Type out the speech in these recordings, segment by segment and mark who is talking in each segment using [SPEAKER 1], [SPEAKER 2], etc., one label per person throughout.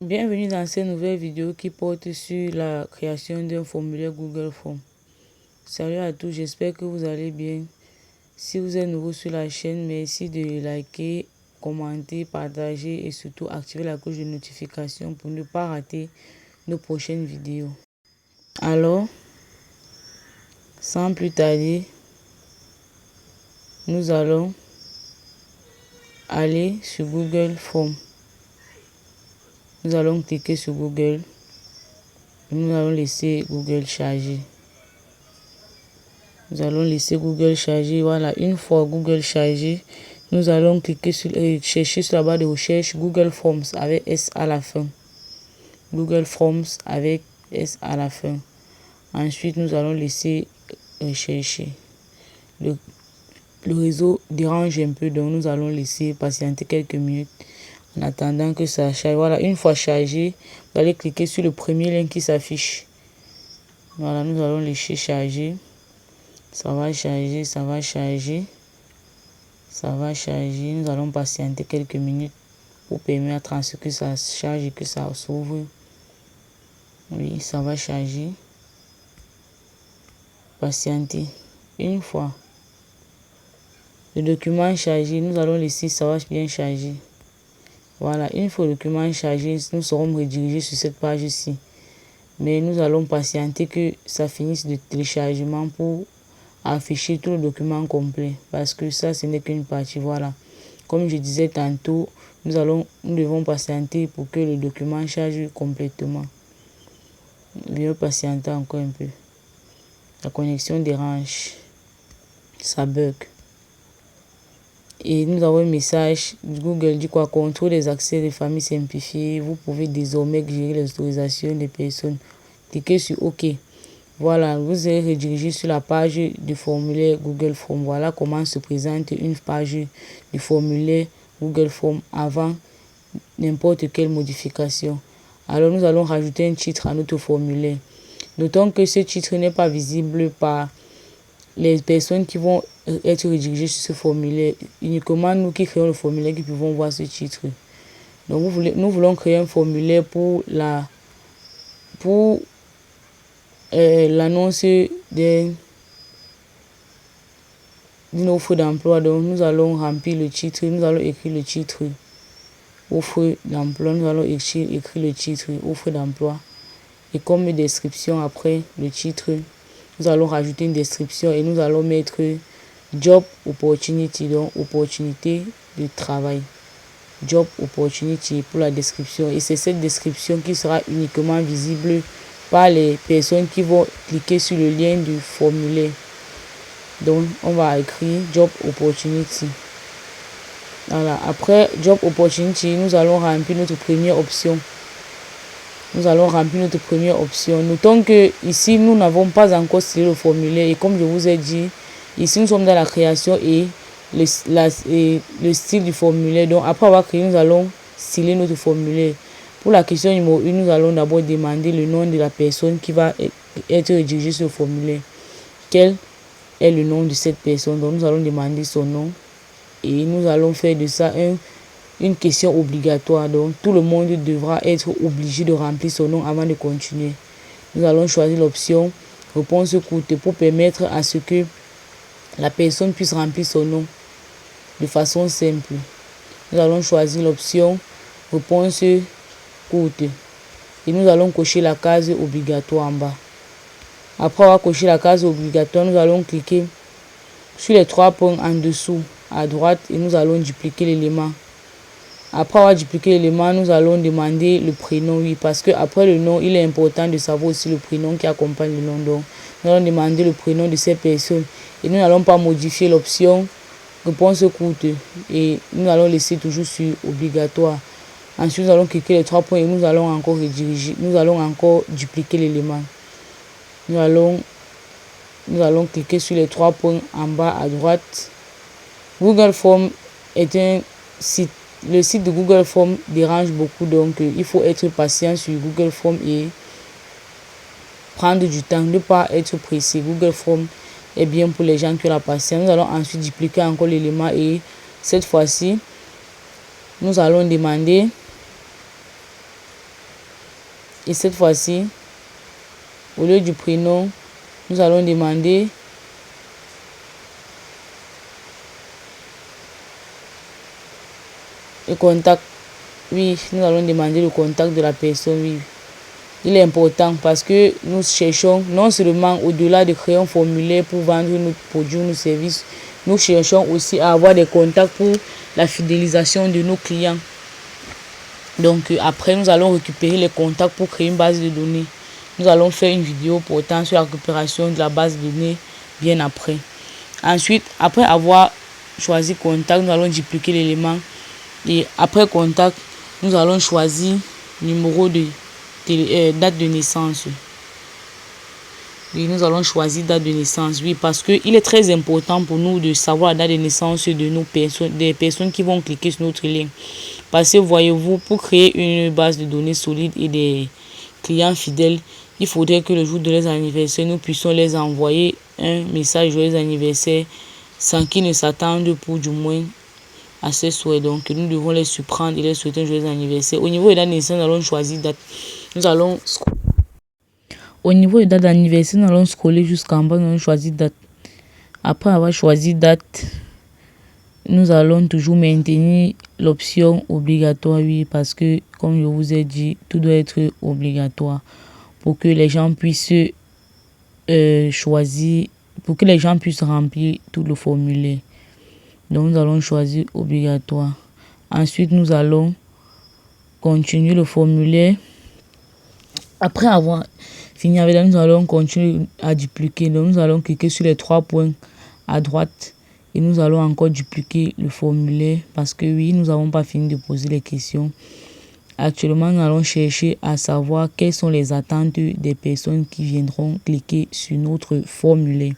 [SPEAKER 1] Bienvenue dans cette nouvelle vidéo qui porte sur la création d'un formulaire Google Form. Salut à tous, j'espère que vous allez bien. Si vous êtes nouveau sur la chaîne, merci de liker, commenter, partager et surtout activer la cloche de notification pour ne pas rater nos prochaines vidéos. Alors, sans plus tarder, nous allons aller sur Google Form. Nous allons cliquer sur Google. Nous allons laisser Google charger. Nous allons laisser Google charger. Voilà, une fois Google chargé, nous allons cliquer sur chercher sur la barre de recherche Google Forms avec S à la fin. Google Forms avec S à la fin. Ensuite, nous allons laisser chercher. Le réseau dérange un peu, donc nous allons laisser patienter quelques minutes en attendant que ça charge. Voilà, une fois chargé, vous allez cliquer sur le premier lien qui s'affiche. Voilà, nous allons laisser charger. Ça va charger, ça va charger. Ça va charger. Nous allons patienter quelques minutes pour permettre à ce que ça charge et que ça s'ouvre. Oui, ça va charger. Patienter. Une fois le document est chargé, nous allons laisser ça va bien charger. Voilà, une fois le document est chargé, nous serons redirigés sur cette page-ci. Mais nous allons patienter que ça finisse de téléchargement pour afficher tout le document complet. Parce que ça, ce n'est qu'une partie. Voilà. Comme je disais tantôt, nous devons patienter pour que le document charge complètement. Veuillez patienter encore un peu. La connexion dérange. Ça bug. Et nous avons un message. Google dit quoi? Contrôle des accès des familles simplifiées. Vous pouvez désormais gérer les autorisations des personnes. Cliquez sur OK. Voilà, vous êtes redirigé sur la page du formulaire Google Form. Voilà comment se présente une page du formulaire Google Form avant n'importe quelle modification. Alors nous allons rajouter un titre à notre formulaire. Notons que ce titre n'est pas visible par les personnes qui vont être redirigées sur ce formulaire. Uniquement nous qui créons le formulaire qui pouvons voir ce titre. Donc nous voulons créer un formulaire pour l'annonce d'une offre d'emploi. Donc nous allons remplir le titre, nous allons écrire le titre offre d'emploi, nous allons écrire le titre offre d'emploi et comme description après le titre, nous allons rajouter une description et nous allons mettre job opportunity, donc opportunité de travail, job opportunity pour la description. Et c'est cette description qui sera uniquement visible par les personnes qui vont cliquer sur le lien du formulaire. Donc on va écrire job opportunity. Voilà, après job opportunity, nous allons remplir notre première option. Notons que ici nous n'avons pas encore stylé le formulaire et comme je vous ai dit, ici nous sommes dans la création et le style du formulaire. Donc après avoir créé, nous allons styler notre formulaire. Pour la question numéro 1, nous allons d'abord demander le nom de la personne qui va être redirigée sur le formulaire. Quel est le nom de cette personne? Donc nous allons demander son nom et nous allons faire de ça une question obligatoire. Donc tout le monde devra être obligé de remplir son nom avant de continuer. Nous allons choisir l'option réponse courte pour permettre à ce que la personne puisse remplir son nom de façon simple. Nous allons choisir l'option réponse courte et nous allons cocher la case obligatoire en bas. Après avoir coché la case obligatoire, nous allons cliquer sur les 3 points en dessous à droite et nous allons dupliquer l'élément. Après avoir dupliqué l'élément, nous allons demander le prénom, oui, parce que après le nom, il est important de savoir aussi le prénom qui accompagne le nom. Donc, nous allons demander le prénom de cette personne et nous n'allons pas modifier l'option réponse courte et nous allons laisser toujours sur obligatoire. Ensuite, nous allons cliquer les 3 points et nous allons encore rediriger, nous allons encore dupliquer l'élément. Nous allons cliquer sur les 3 points en bas à droite. Google Form est un site. Le site de Google Form dérange beaucoup, donc il faut être patient sur Google Form et prendre du temps, ne pas être pressé. Google Form est bien pour les gens qui ont la patience. Nous allons ensuite dupliquer encore l'élément et cette fois-ci, nous allons demander Et cette fois-ci, au lieu du prénom, nous allons demander le contact. Oui, nous allons demander le contact de la personne. Oui. Il est important parce que nous cherchons non seulement au-delà de créer un formulaire pour vendre nos produits, nos services, nous cherchons aussi à avoir des contacts pour la fidélisation de nos clients. Donc après, nous allons récupérer les contacts pour créer une base de données. Nous allons faire une vidéo portant sur la récupération de la base de données bien après. Ensuite, après avoir choisi contact, nous allons dupliquer l'élément. Et après contact, nous allons choisir numéro de date de naissance. Oui, nous allons choisir date de naissance. Oui, parce que il est très important pour nous de savoir la date de naissance de nos personnes, des personnes qui vont cliquer sur notre lien. Parce que voyez-vous, pour créer une base de données solide et des clients fidèles, il faudrait que le jour de leur anniversaire, nous puissions les envoyer un message joyeux anniversaire sans qu'ils ne s'attendent pour du moins à ce souhait. Donc nous devons les surprendre et les souhaiter un joyeux anniversaire. Au niveau de la naissance, nous allons choisir date. Au niveau de date d'anniversaire, nous allons scroller jusqu'en bas, nous allons choisir date. Après avoir choisi date, nous allons toujours maintenir l'option obligatoire, oui, parce que comme je vous ai dit, tout doit être obligatoire pour que les gens puissent choisir, pour que les gens puissent remplir tout le formulaire. Donc nous allons choisir obligatoire. Ensuite, nous allons continuer le formulaire. Après avoir fini avec ça, nous allons continuer à dupliquer. Donc nous allons cliquer sur les 3 points à droite et nous allons encore dupliquer le formulaire parce que oui, nous n'avons pas fini de poser les questions. Actuellement, nous allons chercher à savoir quelles sont les attentes des personnes qui viendront cliquer sur notre formulaire.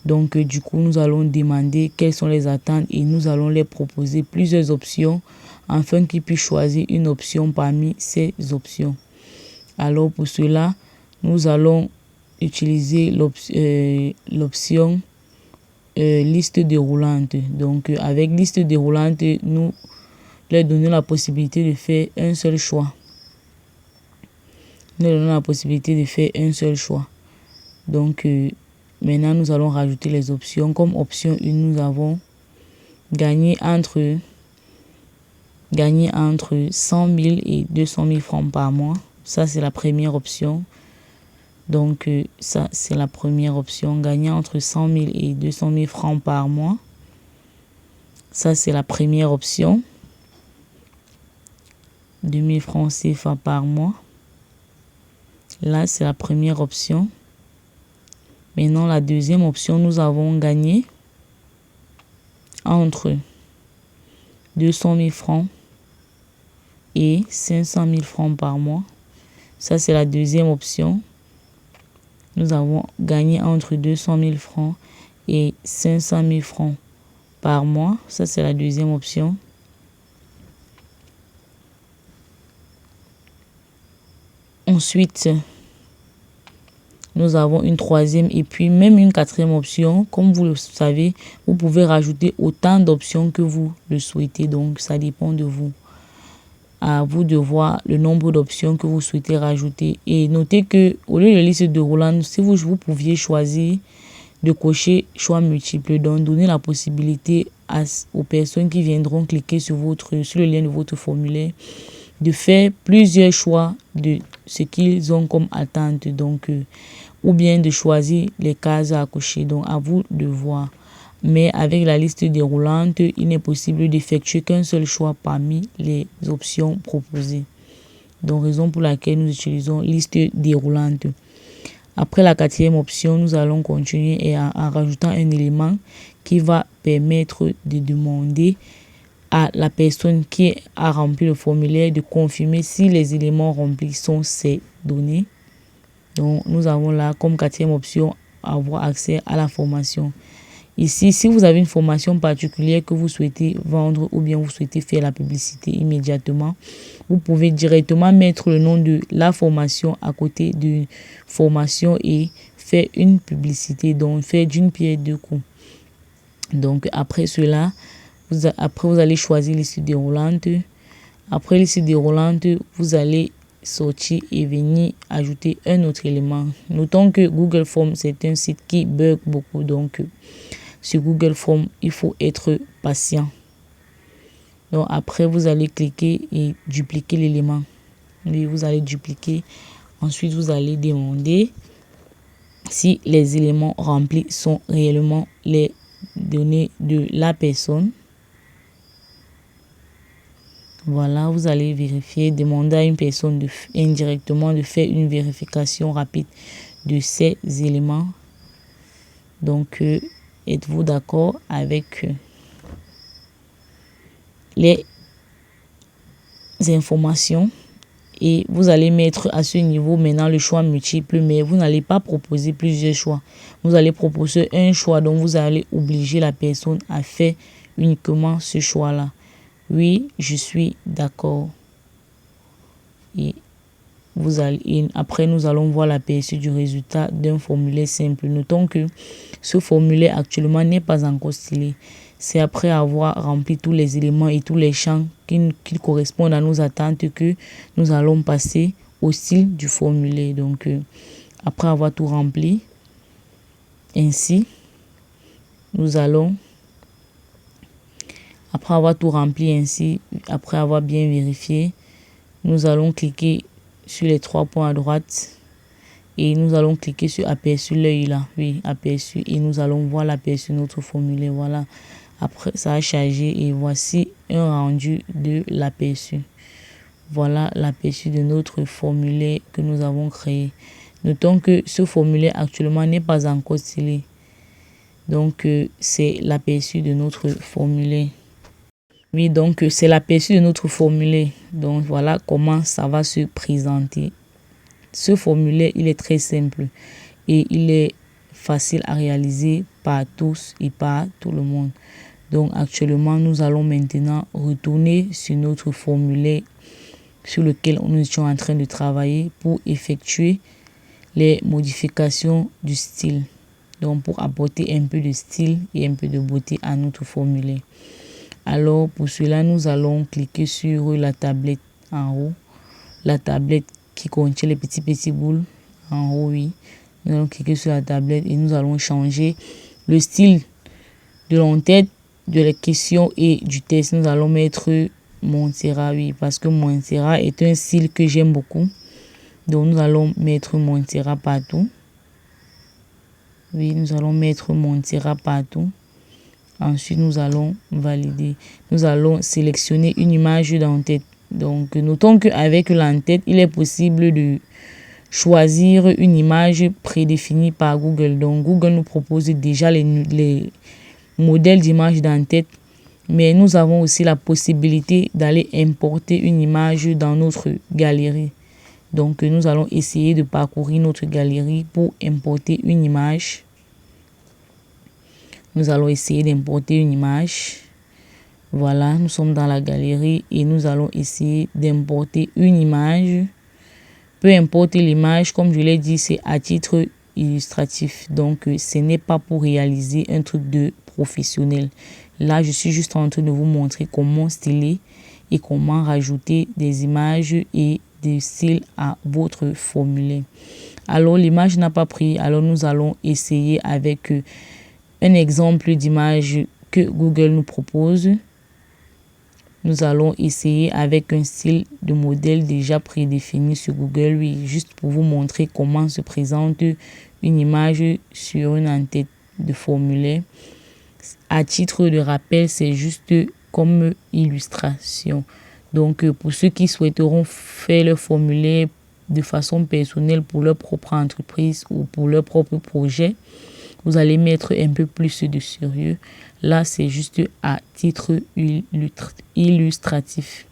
[SPEAKER 1] Donc du coup, nous allons demander quelles sont les attentes et nous allons les proposer plusieurs options afin qu'ils puissent choisir une option parmi ces options. Alors pour cela, nous allons utiliser l'option liste déroulante. Donc avec liste déroulante, nous leur donnons la possibilité de faire un seul choix. Nous leur donnons la possibilité de faire un seul choix. Donc maintenant, nous allons rajouter les options. Comme option 1, nous avons gagné entre 100 000 et 200 000 francs par mois. Ça, c'est la première option. Donc, ça, c'est la première option. Gagner entre 100 000 et 200 000 francs par mois. Ça, c'est la première option. 2 000 francs CFA par mois. Là, c'est la première option. Maintenant, la deuxième option, nous avons gagné entre 200 000 francs et 500 000 francs par mois. Ça, c'est la deuxième option. Nous avons gagné entre 200 000 francs et 500 000 francs par mois. Ça, c'est la deuxième option. Ensuite, nous avons une troisième et puis même une quatrième option. Comme vous le savez, vous pouvez rajouter autant d'options que vous le souhaitez. Donc, ça dépend de vous. À vous de voir le nombre d'options que vous souhaitez rajouter. Et notez que au lieu de liste déroulante, si vous pouviez choisir de cocher choix multiples, donc donner la possibilité aux personnes qui viendront cliquer sur le lien de votre formulaire de faire plusieurs choix de ce qu'ils ont comme attente. Donc, ou bien de choisir les cases à cocher. Donc, à vous de voir. Mais avec la liste déroulante, il n'est possible d'effectuer qu'un seul choix parmi les options proposées. Donc, raison pour laquelle nous utilisons liste déroulante. Après la quatrième option, nous allons continuer et en rajoutant un élément qui va permettre de demander à la personne qui a rempli le formulaire de confirmer si les éléments remplis sont ces données. Donc, nous avons là comme quatrième option avoir accès à la formation. Ici, si vous avez une formation particulière que vous souhaitez vendre ou bien vous souhaitez faire la publicité immédiatement, vous pouvez directement mettre le nom de la formation à côté de formation et faire une publicité, donc faire d'une pierre deux coups. Donc après cela, vous allez choisir liste déroulante. Après liste déroulante, vous allez sortir et venir ajouter un autre élément. Notons que Google Forms, c'est un site qui bug beaucoup. Donc, sur Google Forms, il faut être patient. Donc, après, vous allez cliquer et dupliquer l'élément. Oui, vous allez dupliquer. Ensuite, vous allez demander si les éléments remplis sont réellement les données de la personne. Voilà, vous allez vérifier, demander à une personne indirectement de faire une vérification rapide de ces éléments. Donc, êtes-vous d'accord avec les informations? Et vous allez mettre à ce niveau maintenant le choix multiple, mais vous n'allez pas proposer plusieurs choix. Vous allez proposer un choix, donc vous allez obliger la personne à faire uniquement ce choix-là. Oui, je suis d'accord. Et après, nous allons voir l'aperçu du résultat d'un formulaire simple. Notons que ce formulaire actuellement n'est pas encore stylé. C'est après avoir rempli tous les éléments et tous les champs qui correspondent à nos attentes que nous allons passer au style du formulaire. Donc, après avoir tout rempli, ainsi, après avoir tout rempli ainsi, après avoir bien vérifié, nous allons cliquer sur les 3 points à droite et nous allons cliquer sur aperçu l'œil là. Oui, aperçu, et nous allons voir l'aperçu de notre formulaire. Voilà. Après, ça a chargé et voici un rendu de l'aperçu. Voilà l'aperçu de notre formulaire que nous avons créé. Notons que ce formulaire actuellement n'est pas encore stylé. Donc, c'est l'aperçu de notre formulaire. Oui, donc c'est l'aperçu de notre formulaire. Donc, voilà comment ça va se présenter. Ce formulaire, il est très simple et il est facile à réaliser par tous et par tout le monde. Donc actuellement, nous allons maintenant retourner sur notre formulaire sur lequel nous étions en train de travailler pour effectuer les modifications du style. Donc pour apporter un peu de style et un peu de beauté à notre formulaire. Alors pour cela, nous allons cliquer sur la tablette en haut. La tablette qui contient les petits boules en haut, oui. Nous allons cliquer sur la tablette et nous allons changer le style de l'entête, de la question et du test. Nous allons mettre Montserrat, oui, parce que Montserrat est un style que j'aime beaucoup. Donc nous allons mettre Montserrat partout. Oui, nous allons mettre Montserrat partout. Ensuite, nous allons valider. Nous allons sélectionner une image d'entête. Donc, notons qu'avec l'entête, il est possible de choisir une image prédéfinie par Google. Donc, Google nous propose déjà les modèles d'image d'entête, mais nous avons aussi la possibilité d'aller importer une image dans notre galerie. Donc, nous allons essayer de parcourir notre galerie pour importer une image. Nous allons essayer d'importer une image. Voilà, nous sommes dans la galerie et nous allons essayer d'importer une image. Peu importe l'image, comme je l'ai dit, c'est à titre illustratif. Donc, ce n'est pas pour réaliser un truc de professionnel. Là, je suis juste en train de vous montrer comment styler et comment rajouter des images et des styles à votre formulaire. Alors, l'image n'a pas pris. Alors, nous allons essayer avec un exemple d'image que Google nous propose. Nous allons essayer avec un style de modèle déjà prédéfini sur Google, oui, juste pour vous montrer comment se présente une image sur une entête de formulaire. À titre de rappel, c'est juste comme illustration. Donc, pour ceux qui souhaiteront faire le formulaire de façon personnelle pour leur propre entreprise ou pour leur propre projet, vous allez mettre un peu plus de sérieux. Là, c'est juste à titre illustratif.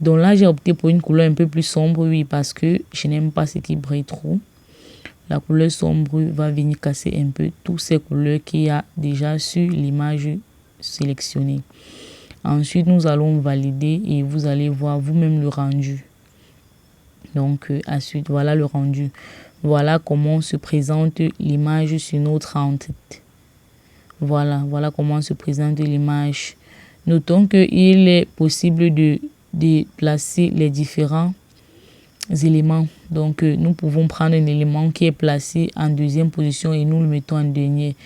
[SPEAKER 1] Donc là, j'ai opté pour une couleur un peu plus sombre, oui, parce que je n'aime pas ce qui brille trop. La couleur sombre va venir casser un peu toutes ces couleurs qu'il y a déjà sur l'image sélectionnée. Ensuite, nous allons valider et vous allez voir vous-même le rendu. Donc, ensuite, voilà le rendu. Voilà comment se présente l'image sur notre entête. Voilà comment se présente l'image. Notons qu'il est possible de placer les différents éléments. Donc, nous pouvons prendre un élément qui est placé en deuxième position et nous le mettons en dernier.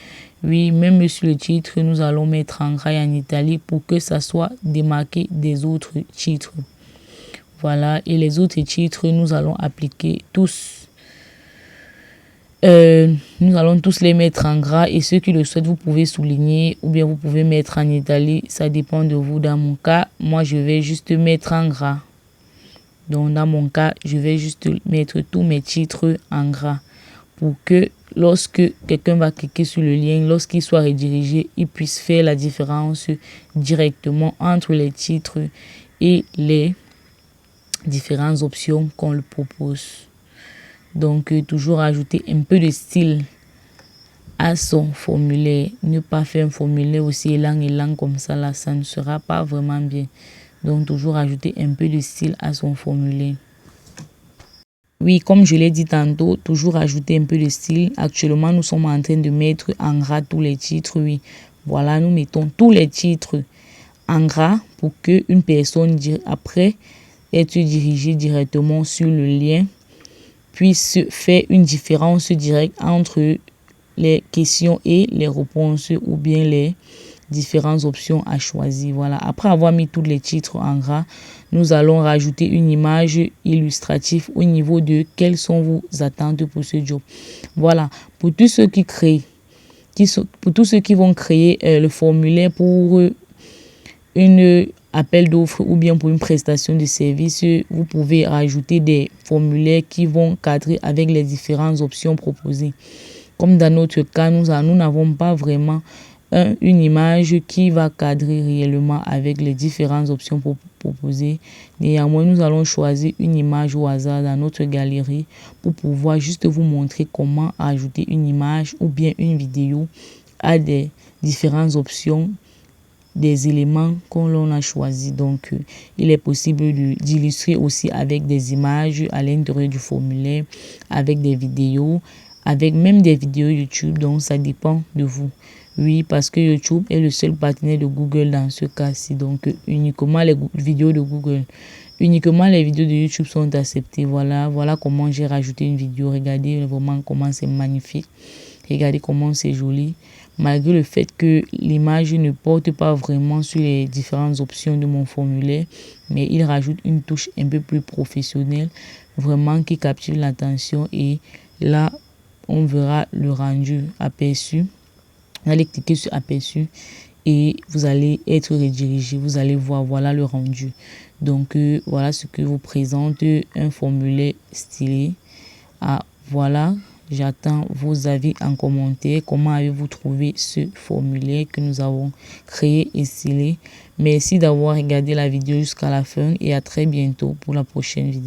[SPEAKER 1] Oui, même sur le titre, nous allons mettre en gras et en italique pour que ça soit démarqué des autres titres. Voilà, et les autres titres, nous allons appliquer tous. Nous allons tous les mettre en gras et ceux qui le souhaitent, vous pouvez souligner ou bien vous pouvez mettre en italique. Ça dépend de vous. Dans mon cas, moi, je vais juste mettre en gras. Donc, dans mon cas, je vais juste mettre tous mes titres en gras pour que lorsque quelqu'un va cliquer sur le lien, lorsqu'il soit redirigé, il puisse faire la différence directement entre les titres et les différentes options qu'on le propose. Donc, toujours ajouter un peu de style à son formulaire. Ne pas faire un formulaire aussi élan comme ça, là, ça ne sera pas vraiment bien. Donc, toujours ajouter un peu de style à son formulaire. Oui, comme je l'ai dit tantôt, toujours ajouter un peu de style. Actuellement, nous sommes en train de mettre en gras tous les titres. Oui, voilà, nous mettons tous les titres en gras pour que une personne, après être dirigée directement sur le lien, puisse faire une différence directe entre les questions et les réponses ou bien les différentes options à choisir. Voilà, après avoir mis tous les titres en gras, nous allons rajouter une image illustrative au niveau de quelles sont vos attentes pour ce job. Voilà, pour tous ceux qui créent, pour tous ceux qui vont créer le formulaire pour une appel d'offres ou bien pour une prestation de service, vous pouvez rajouter des formulaires qui vont cadrer avec les différentes options proposées. Comme dans notre cas, nous n'avons pas vraiment une image qui va cadrer réellement avec les différentes options proposées. Néanmoins, nous allons choisir une image au hasard dans notre galerie pour pouvoir juste vous montrer comment ajouter une image ou bien une vidéo à des différentes options des éléments qu'on a choisi. Donc, il est possible d'illustrer aussi avec des images à l'intérieur du formulaire, avec des vidéos, avec même des vidéos YouTube. Donc, ça dépend de vous. Oui, parce que YouTube est le seul partenaire de Google dans ce cas-ci. Donc, uniquement les vidéos de Google. Uniquement les vidéos de YouTube sont acceptées. Voilà comment j'ai rajouté une vidéo. Regardez vraiment comment c'est magnifique. Regardez comment c'est joli. Malgré le fait que l'image ne porte pas vraiment sur les différentes options de mon formulaire, mais il rajoute une touche un peu plus professionnelle, vraiment qui capture l'attention. Et là, on verra le rendu aperçu. Vous allez cliquer sur aperçu et vous allez être redirigé. Vous allez voir, voilà le rendu. Donc, voilà ce que vous présente un formulaire stylé. Voilà. J'attends vos avis en commentaire. Comment avez-vous trouvé ce formulaire que nous avons créé et stylé? Merci d'avoir regardé la vidéo jusqu'à la fin et à très bientôt pour la prochaine vidéo.